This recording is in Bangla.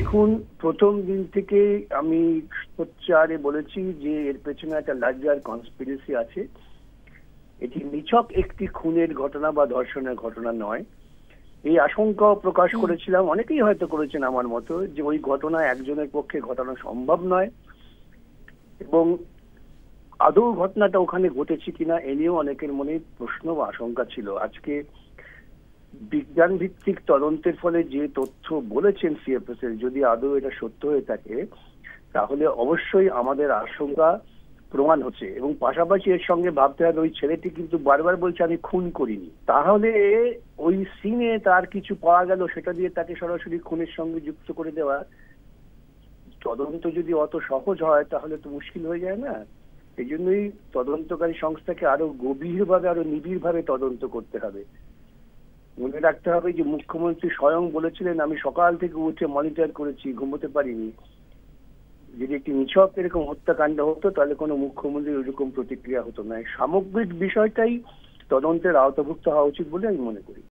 দেখুন, প্রথম দিন থেকে আমি সোচ্চারে বলেছি যে এর পেছনে একটা লার্জার কনস্পিরেসি আছে। এটি নিছক একটি খুনের ঘটনা বা ধর্ষণের ঘটনা নয়। এই আশঙ্কাও প্রকাশ করেছিলাম, অনেকেই হয়তো করেছেন আমার মতো, যে ওই ঘটনা একজনের পক্ষে ঘটানো সম্ভব নয় এবং আদৌ ঘটনাটা ওখানে ঘটেছে কিনা এ নিয়েও অনেকের মনে প্রশ্ন বা আশঙ্কা ছিল। আজকে বিজ্ঞান ভিত্তিক তদন্তের ফলে যে তথ্য বলেছেন সিএফএস এর, যদি আদৌ এটা সত্য হয়ে থাকে তাহলে অবশ্যই আমাদের আশঙ্কা প্রমাণ হচ্ছে। এবং পাশাপাশি এর সঙ্গে ভাবতে হবে ওই ছেলেটি কিন্তু বারবার বলছে আমি খুন করিনি। তাহলে ওই সিনে তার কিছু পাওয়া গেল, সেটা দিয়ে তাকে সরাসরি খুনের সঙ্গে যুক্ত করে দেওয়া, তদন্ত যদি অত সহজ হয় তাহলে তো মুশকিল হয়ে যায় না। এই জন্যই তদন্তকারী সংস্থাকে আরো গভীরভাবে, আরো নিবিড়ভাবে তদন্ত করতে হবে। মনে রাখতে হবে যে মুখ্যমন্ত্রী স্বয়ং বলেছিলেন আমি সকাল থেকে উঠে মনিটর করেছি, ঘুমোতে পারিনি। যদি একটি নিছক এরকম হত্যাকাণ্ড হতো তাহলে কোনো মুখ্যমন্ত্রীর ওইরকম প্রতিক্রিয়া হতো না। সামগ্রিক বিষয়টাই তদন্তের আওতাভুক্ত হওয়া উচিত বলে আমি মনে করি।